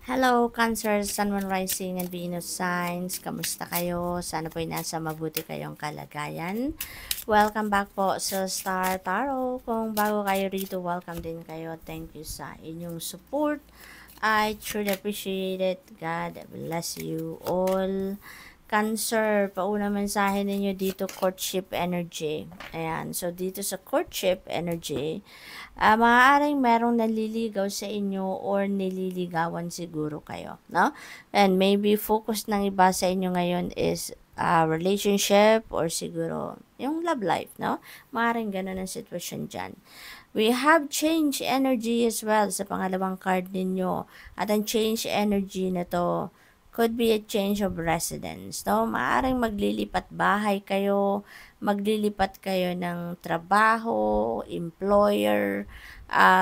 Hello, Cancer, Sun, Moon, Rising, and Venus signs. Kamusta kayo? Sana po'y nasa mabuti kayong kalagayan. Welcome back po sa Star Tarot. Kung bago kayo rito, welcome din kayo. Thank you sa inyong support. I truly appreciate it. God bless you all. Cancer, pauna mensahe ninyo dito, courtship energy. Ayan, so dito sa courtship energy, maaaring merong naliligaw sa inyo or nililigawan siguro kayo, no? And maybe focus ng iba sa inyo ngayon is relationship or siguro yung love life, no? Maaaring ganun ang sitwasyon dyan. We have change energy as well sa pangalawang card ninyo. At ang change energy na to could be a change of residence, no? Maaaring maglilipat bahay kayo, maglilipat kayo ng trabaho, employer,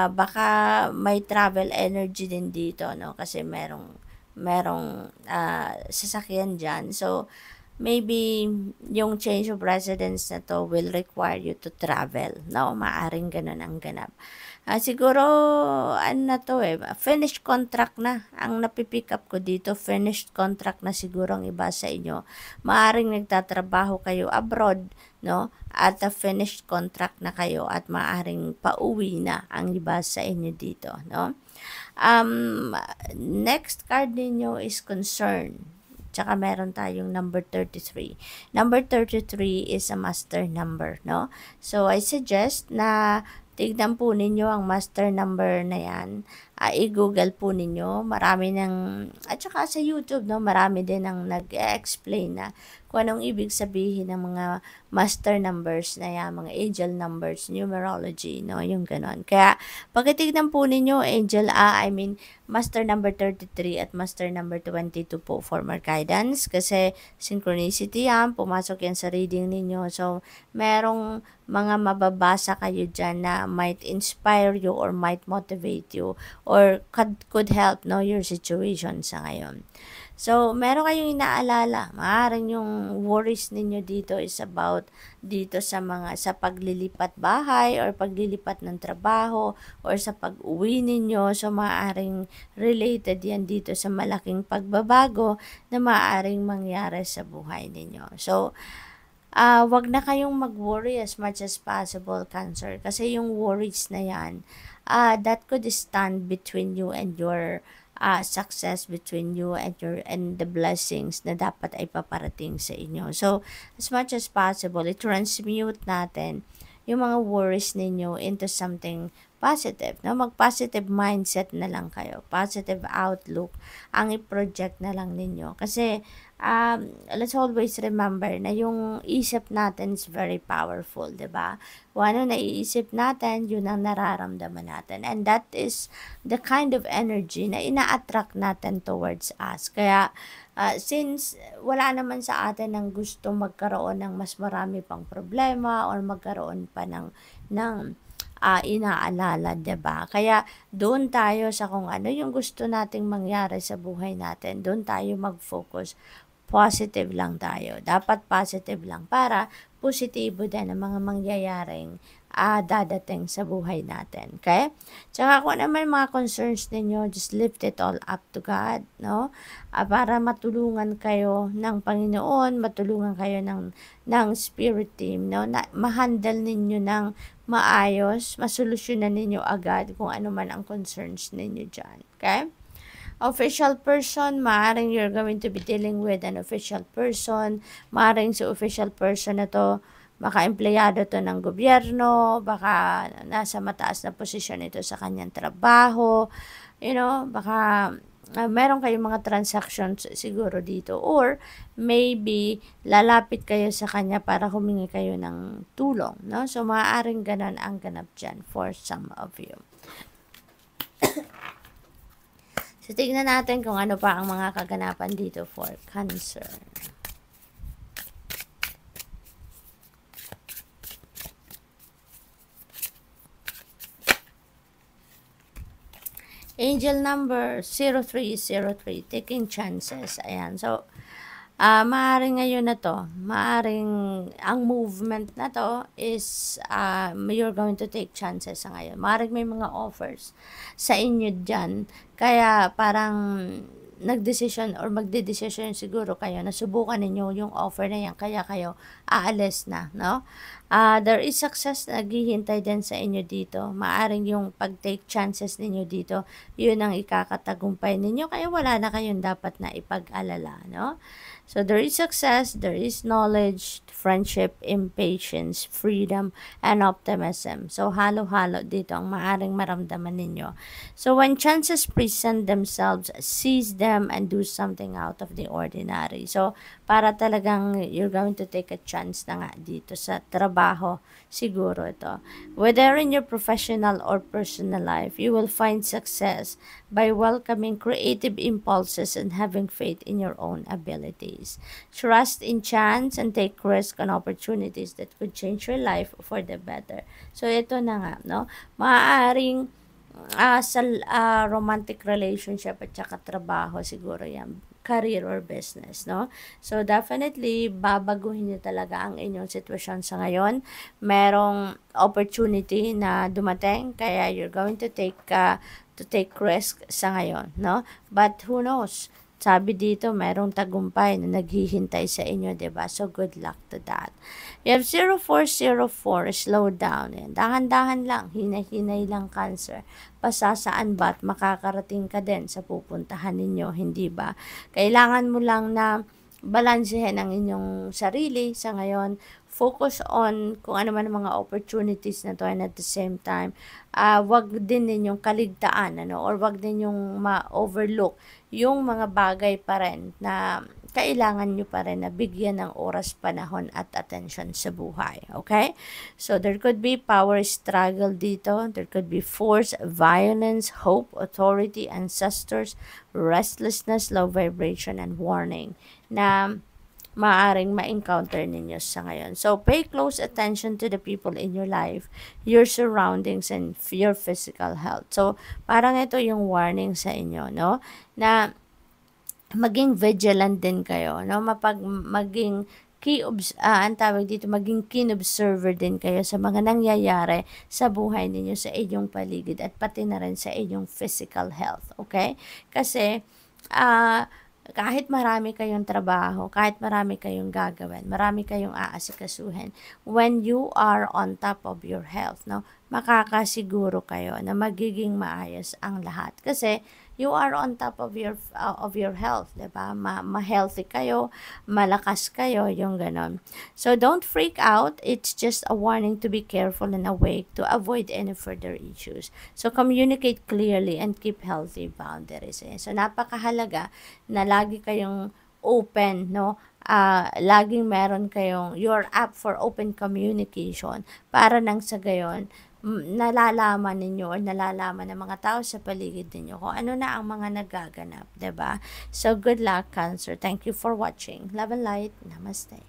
baka may travel energy din dito, no? Kasi merong sasakyan dyan. So, maybe yung change of residence na to will require you to travel, no? Maaring ganun ang ganap. Siguro, ano na to finished contract na. Ang napipick up ko dito, finished contract na siguro ang iba sa inyo. Maaring nagtatrabaho kayo abroad, no? At finished contract na kayo at maaring pauwi na ang iba sa inyo dito, no? Next card ninyo is concern. Tsaka meron tayong number 33. Number 33 is a master number, no? So, I suggest na tignan po ninyo ang master number na yan. I-google po ninyo. Marami at saka sa YouTube, no? Marami din ang nag-explain na kung anong ibig sabihin ng mga master numbers na yan, mga angel numbers, numerology, no? Yung ganon. Kaya, pagkitignan po ninyo, master number 33 at master number 22 po for more guidance kasi synchronicity yan, pumasok yan sa reading ninyo. So, merong mga mababasa kayo dyan na might inspire you or might motivate you or could help, no, your situation sa ngayon. So, meron kayong inaalala. Maaaring yung worries ninyo dito is about dito sa paglilipat bahay or paglilipat ng trabaho or sa pag-uwi ninyo. So, maaaring related yan dito sa malaking pagbabago na maaaring mangyari sa buhay ninyo. So, wag na kayong mag-worry as much as possible, Cancer. Kasi yung worries na yan, that could stand between you and your success, between you and the blessings na dapat ay paparating sa inyo. So, as much as possible, i-transmute natin yung mga worries ninyo into something positive, no? Mag-positive mindset na lang kayo. Positive outlook ang i-project na lang ninyo. Kasi, let's always remember na yung isip natin is very powerful, diba? Kung ano naiisip natin, yun ang nararamdaman natin. And that is the kind of energy na ina-attract natin towards us. Kaya, since wala naman sa atin ang gusto magkaroon ng mas marami pang problema or magkaroon pa ng inaalala, 'di ba? Kaya doon tayo sa kung ano yung gusto nating mangyari sa buhay natin, doon tayo mag-focus. Positive lang tayo. Dapat positive lang para positibo din ang mga mangyayaring dadating sa buhay natin. Okay? Tsaka kung ano man mga concerns ninyo, just lift it all up to God, no? Para matulungan kayo ng Panginoon, matulungan kayo ng spirit team, no? Na ma-handle ninyo ng maayos, masolusyonan ninyo agad kung ano man ang concerns ninyo dyan. Okay? Official person, maaaring you're going to be dealing with an official person. Maaaring si official person na to, baka empleyado to ng gobyerno, baka nasa mataas na posisyon ito sa kanyang trabaho, baka meron kayong mga transactions siguro dito or maybe lalapit kayo sa kanya para humingi kayo ng tulong, no? So, maaaring ganon ang ganap dyan for some of you. So, tignan natin kung ano pa ang mga kaganapan dito for Cancer. Angel number 0303, taking chances. Ayan. So, Maaaring ngayon na 'to, maaaring ang movement na 'to is, you're going to take chances sa ngayon. Maaaring may mga offers sa inyo diyan, kaya parang nagdesisyon or magdedesisyon siguro kayo na subukan ninyo yung offer na yan kaya kayo aalis na, no? There is success na naghihintay din sa inyo dito. Maaring yung pag-take chances ninyo dito, yun ang ikakatagumpay ninyo kaya wala na kayong dapat na ipag-alala, no? So there is success, there is knowledge, friendship, impatience, freedom, and optimism. So halo-halo dito ang maaring maramdaman ninyo. So when chances present themselves, seize them and do something out of the ordinary. So para talagang you're going to take a chance na nga dito sa trabaho, siguro ito. Whether in your professional or personal life, you will find success by welcoming creative impulses and having faith in your own abilities. Trust in chance and take risk on opportunities that could change your life for the better. So ito na nga, no? Maaaring sa romantic relationship at saka trabaho siguro yan, career or business, no? So definitely babaguhin niyo talaga ang inyong sitwasyon sa ngayon. Merong opportunity na dumating kaya you're going to take risk sa ngayon, no? But who knows? Sabi dito, merong tagumpay na naghihintay sa inyo, 'di ba? So good luck to that. You have 0404, slow down. Yan. Dahan-dahan lang, hinay-hinay lang, Cancer. Pasasaan ba at makakarating ka din sa pupuntahan ninyo, hindi ba? Kailangan mo lang na balansehin ang inyong sarili sa ngayon. Focus on kung ano man ang mga opportunities na to, and at the same time, wag din ninyong kaligtaan, ano, or wag din yung ma-overlook yung mga bagay pa rin na kailangan nyo pa rin na bigyan ng oras, panahon at attention sa buhay. Okay? So, there could be power struggle dito. There could be force, violence, hope, authority, ancestors, restlessness, low vibration, and warning na maaring ma-encounter ninyo sa ngayon. So, pay close attention to the people in your life, your surroundings, and your physical health. So, parang ito yung warning sa inyo, no? Na maging vigilant din kayo, no? Maging ang tawag dito, maging keen observer din kayo sa mga nangyayari sa buhay ninyo, sa inyong paligid, at pati na rin sa inyong physical health, okay? Kasi, kahit marami kayong trabaho, kahit marami kayong gagawin, marami kayong aasikasuhin, when you are on top of your health, no, makakasiguro kayo na magiging maayos ang lahat. Kasi you are on top of your health, 'di ba? Ma-healthy kayo, malakas kayo, yung ganon. So don't freak out. It's just a warning to be careful and awake to avoid any further issues. So communicate clearly and keep healthy boundaries. So napakahalaga na lagi kayong open, no? Laging meron kayong your app for open communication para nang sa gayon nalalaman ninyo or nalalaman ng mga tao sa paligid ninyo kung ano na ang mga nagaganap, 'di ba? So good luck, Cancer. Thank you for watching. Love and light. Namaste.